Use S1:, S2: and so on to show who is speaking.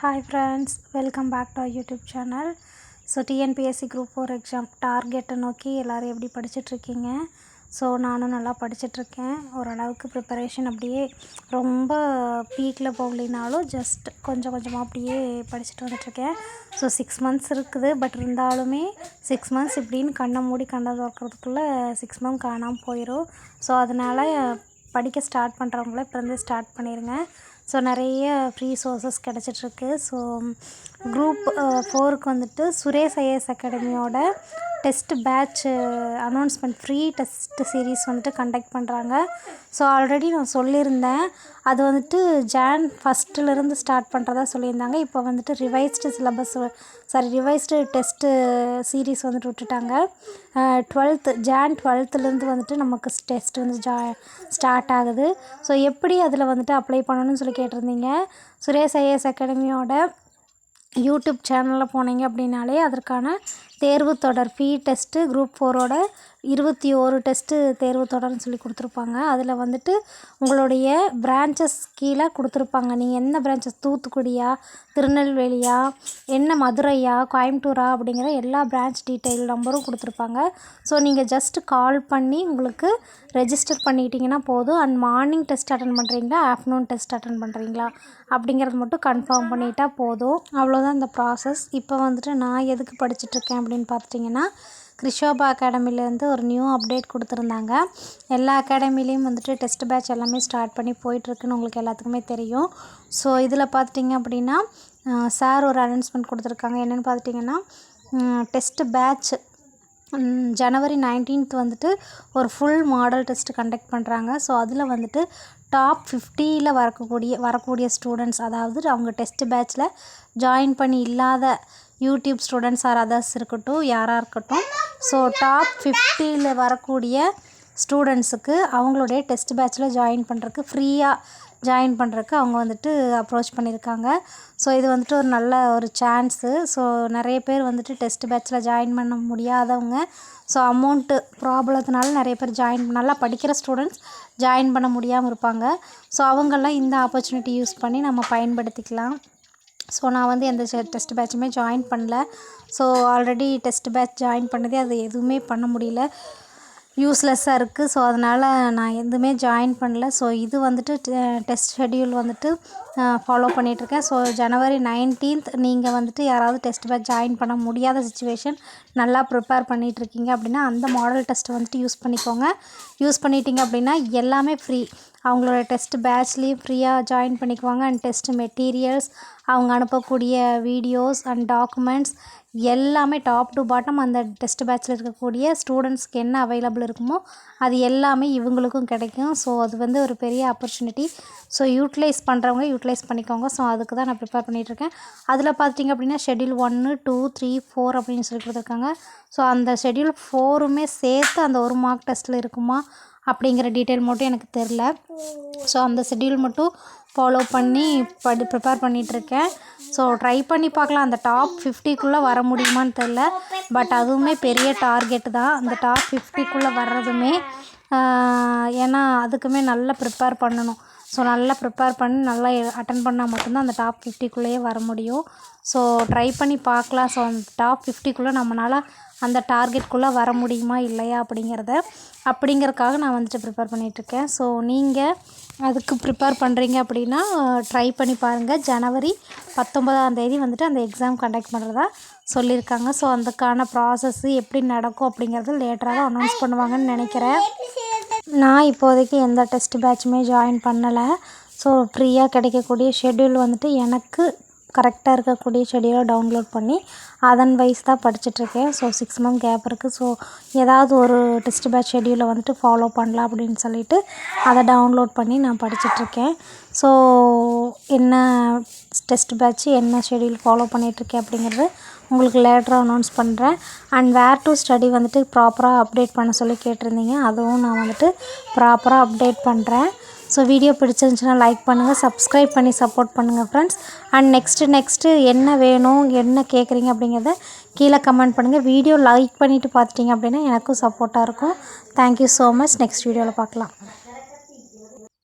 S1: Hi friends, welcome back to our YouTube channel. So TNPSC Group 4 exam target நோக்கி எல்லாரும் எப்படி படிச்சிட்டு இருக்கீங்க? ஸோ நானும் நல்லா படிச்சிட்ருக்கேன். ஓரளவுக்கு ப்ரிப்பரேஷன் அப்படியே ரொம்ப பீக்கில் போகலினாலும் ஜஸ்ட் கொஞ்சம் கொஞ்சமாக அப்படியே படிச்சுட்டு வந்துட்டுருக்கேன். ஸோ 6 months இருக்குது. பட் இருந்தாலுமே 6 months இப்படின்னு கண்ணை மூடி கண்ணை திறக்கிறதுக்குள்ளே 6 months காணாமல் போயிடும். ஸோ அதனால் படிக்க ஸ்டார்ட் பண்ணுறவங்களே இப்போ வந்து ஸ்டார்ட் பண்ணிடுங்க. ஸோ நிறைய ஃப்ரீ சோர்ஸஸ் கிடச்சிட்ருக்கு. ஸோ குரூப் 4க்கு வந்துட்டு சுரேஷ் ஐஏஎஸ் அகாடமியோட test batch announcement free test series வந்துட்டு கண்டக்ட் பண்ணுறாங்க. ஸோ ஆல்ரெடி நான் சொல்லியிருந்தேன், அது வந்துட்டு Jan 1 ஸ்டார்ட் பண்ணுறதா சொல்லியிருந்தாங்க. இப்போ வந்துட்டு ரிவைஸ்டு டெஸ்ட்டு சீரீஸ் வந்துட்டு விட்டுட்டாங்க. Jan 12 வந்துட்டு நமக்கு டெஸ்ட் வந்து ஸ்டார்ட் ஆகுது. ஸோ எப்படி அதில் வந்துட்டு அப்ளை பண்ணணும்னு சொல்லி கேட்டிருந்தீங்க. சுரேஷ் ஐஏஎஸ் அகாடமியோட யூடியூப் சேனலில் போனீங்க அப்படின்னாலே அதற்கான தேர்வு தொடர் ஃப்ரீ டெஸ்ட்டு குரூப் 4ஓட 21 டெஸ்ட்டு தேர்வு தொடர்னு சொல்லி கொடுத்துருப்பாங்க. அதில் வந்துட்டு உங்களுடைய பிரான்ச்சஸ் கீழே கொடுத்துருப்பாங்க. நீங்கள் என்ன பிரான்ச்சஸ், தூத்துக்குடியா, திருநெல்வேலியா, என்ன மதுரையா, கோயம்புத்தூரா அப்படிங்கிற எல்லா பிரான்ச் டீட்டெயில் நம்பரும் கொடுத்துருப்பாங்க. ஸோ நீங்கள் ஜஸ்ட்டு கால் பண்ணி உங்களுக்கு ரெஜிஸ்டர் பண்ணிக்கிட்டிங்கன்னா போதும். அண்ட் மார்னிங் டெஸ்ட் அட்டன் பண்ணுறீங்களா, ஆஃப்டர்நூன் டெஸ்ட் அட்டன் பண்ணுறீங்களா அப்படிங்கிறது மட்டும் கன்ஃபார்ம் பண்ணிட்டா போதும். அவ்வளோதான் இந்த ப்ராசஸ். இப்போ வந்துட்டு நான் எதுக்கு படிச்சுட்ருக்கேன் அப்படின்னு பார்த்துட்டிங்கன்னா, கிருஷோபா அகாடமிலேருந்து ஒரு நியூ அப்டேட் கொடுத்துருந்தாங்க. எல்லா அகாடமிலையும் வந்துட்டு டெஸ்ட் பேட்ச் எல்லாமே ஸ்டார்ட் பண்ணி போயிட்டுருக்குன்னு உங்களுக்கு எல்லாத்துக்குமே தெரியும். ஸோ இதில் பார்த்துட்டிங்க அப்படின்னா சார் ஒரு அனௌன்ஸ்மெண்ட் கொடுத்துருக்காங்க. என்னென்னு பார்த்துட்டிங்கன்னா, டெஸ்ட்டு பேட்ச் January 19 வந்துட்டு ஒரு ஃபுல் மாடல் டெஸ்ட்டு கண்டக்ட் பண்ணுறாங்க. ஸோ அதில் வந்துட்டு டாப் 50ல் வரக்கூடிய ஸ்டூடெண்ட்ஸ், அதாவது அவங்க டெஸ்ட் பேட்ச்சில் ஜாயின் பண்ணி இல்லாத யூடியூப் ஸ்டூடெண்ட்ஸ் ஆர் அதர்ஸ் இருக்கட்டும், யாராக இருக்கட்டும், ஸோ டாப் 50ல் வரக்கூடிய ஸ்டூடெண்ட்ஸுக்கு அவங்களுடைய டெஸ்ட் பேட்ச்சில் ஃப்ரீயாக ஜாயின் பண்ணுறதுக்கு அவங்க வந்துட்டு அப்ரோச் பண்ணியிருக்காங்க. ஸோ இது வந்துட்டு ஒரு நல்ல ஒரு சான்ஸு. ஸோ நிறைய பேர் வந்துட்டு டெஸ்ட் பேட்ச்சில் ஜாயின் பண்ண முடியாதவங்க, ஸோ அமௌண்ட்டு ப்ராப்ளத்தினால நிறைய பேர் நல்லா படிக்கிற ஸ்டூடெண்ட்ஸ் ஜாயின் பண்ண முடியாமல் இருப்பாங்க. ஸோ அவங்கெல்லாம் இந்த ஆப்பர்ச்சுனிட்டி யூஸ் பண்ணி நம்ம பயன்படுத்திக்கலாம். ஸோ நான் வந்து எந்த டெஸ்ட் பேட்சுமே ஜாயின் பண்ணல. So already test batch join பண்ணதே அது எதுவுமே பண்ண முடியல, யூஸ்லெஸ்ஸாக இருக்குது. ஸோ அதனால் நான் எதுவுமே ஜாயின் பண்ணல. ஸோ இது வந்துட்டு டெஸ்ட் ஷெட்யூல் வந்துட்டு ஃபாலோ பண்ணிகிட்ருக்கேன். ஸோ January 19 நீங்கள் வந்துட்டு யாராவது டெஸ்ட் பேட்ச் ஜாயின் பண்ண முடியாத சிச்சுவேஷன், நல்லா ப்ரிப்பேர் பண்ணிகிட்ருக்கீங்க அப்படின்னா அந்த மாடல் டெஸ்ட்டை வந்துட்டு யூஸ் பண்ணிக்கோங்க. யூஸ் பண்ணிட்டீங்க அப்படின்னா எல்லாமே ஃப்ரீ. அவங்களோட டெஸ்ட் பேட்ச்லேயும் ஃப்ரீயாக ஜாயின் பண்ணிக்குவாங்க. அண்ட் டெஸ்ட் மெட்டீரியல்ஸ், அவங்க அனுப்பக்கூடிய வீடியோஸ் அண்ட் டாக்குமெண்ட்ஸ் எல்லாமே டாப் டு பாட்டம் அந்த டெஸ்ட் பேட்ச்சில் இருக்கக்கூடிய ஸ்டூடெண்ட்ஸ்க்கு என்ன அவைலபிள் இருக்குமோ அது எல்லாமே இவங்களுக்கும் கிடைக்கும். ஸோ அது வந்து ஒரு பெரிய ஆப்பர்ச்சுனிட்டி. ஸோ யூட்டிலைஸ் பண்ணுறவங்க யூட்டிலைஸ் பண்ணிக்கோங்க. ஸோ அதுக்கு தான் நான் ப்ரிப்பேர் பண்ணிகிட்ருக்கேன். அதில் பார்த்திங்க அப்படின்னா ஷெட்யூல் 1, 2, 3, 4 அப்படின்னு சொல்லி கொடுத்துருக்காங்க. ஸோ அந்த ஷெட்யூல் 4மே சேர்த்து அந்த ஒரு மார்க் டெஸ்ட்டில் இருக்குமா அப்படிங்கிற டீட்டெயில் மட்டும் எனக்கு தெரில. ஸோ அந்த ஷெட்யூல் மட்டும் ஃபாலோ பண்ணி ப்ரிப்பேர் பண்ணிகிட்ருக்கேன். ஸோ ட்ரை பண்ணி பார்க்கலாம். அந்த டாப் 50க்குள்ளே வர முடியுமான்னு தெரில. பட் அதுவுமே பெரிய டார்கெட்டு தான், அந்த டாப் 50க்குள்ளே வர்றதுமே. ஏன்னா அதுக்குமே நல்லா ப்ரிப்பேர் பண்ணணும். ஸோ நல்லா ப்ரிப்பேர் பண்ணி நல்லா அட்டன் பண்ணால் மட்டும்தான் அந்த டாப் 50க்குள்ளேயே வர முடியும். ஸோ ட்ரை பண்ணி பார்க்கலாம். ஸோ அந்த டாப் 50க்குள்ளே நம்மளால் அந்த டார்கெட்குள்ளே வர முடியுமா இல்லையா அப்படிங்கிறதுக்காக நான் வந்துட்டு ப்ரிப்பேர் பண்ணிகிட்ருக்கேன். ஸோ நீங்கள் அதுக்கு ப்ரிப்பேர் பண்ணுறீங்க அப்படின்னா ட்ரை பண்ணி பாருங்கள். January 19 வந்துட்டு அந்த எக்ஸாம் கண்டக்ட் பண்ணுறதா சொல்லியிருக்காங்க. ஸோ அதுக்கான ப்ராசஸ்ஸு எப்படி நடக்கும் அப்படிங்கிறது லேட்டராக அனௌன்ஸ் பண்ணுவாங்கன்னு நினைக்கிறேன். நான் இப்போதைக்கு எந்த டெஸ்ட் பேட்சுமே ஜாயின் பண்ணலை. ஸோ ஃப்ரீயாக கிடைக்கக்கூடிய ஷெட்யூல் வந்துட்டு எனக்கு கரெக்டாக இருக்கக்கூடிய ஷெட்யூலை டவுன்லோட் பண்ணி அதன் வைஸ் தான் படிச்சுட்ருக்கேன். ஸோ 6 month கேப் இருக்குது. ஸோ ஏதாவது ஒரு டெஸ்ட் பேட்ச் ஷெட்யூலை வந்துட்டு ஃபாலோ பண்ணலாம் அப்படின்னு சொல்லிட்டு அதை டவுன்லோட் பண்ணி நான் படிச்சுட்ருக்கேன். ஸோ என்ன டெஸ்ட் பேட்ச்சு என்ன ஷெட்யூல் ஃபாலோ பண்ணிகிட்ருக்கேன் அப்படிங்கிறது உங்களுக்கு லேட்டராக அனௌன்ஸ் பண்ணுறேன். அண்ட் வேர் டு ஸ்டடி வந்துட்டு ப்ராப்பராக அப்டேட் பண்ண சொல்லி கேட்டிருந்தீங்க. அதுவும் நான் வந்துட்டு ப்ராப்பராக அப்டேட் பண்ணுறேன். ஸோ வீடியோ பிடிச்சிருந்துச்சுன்னா லைக் பண்ணுங்கள், சப்ஸ்கிரைப் பண்ணி சப்போர்ட் பண்ணுங்கள் ஃப்ரெண்ட்ஸ். அண்ட் நெக்ஸ்ட்டு என்ன வேணும், என்ன கேட்குறீங்க அப்படிங்கிறத கீழே கமெண்ட் பண்ணுங்கள். வீடியோ லைக் பண்ணிவிட்டு பார்த்துட்டிங்க அப்படின்னா எனக்கும் சப்போர்ட்டாக இருக்கும். Thank you so much. நெக்ஸ்ட் வீடியோவில் பார்க்கலாம்.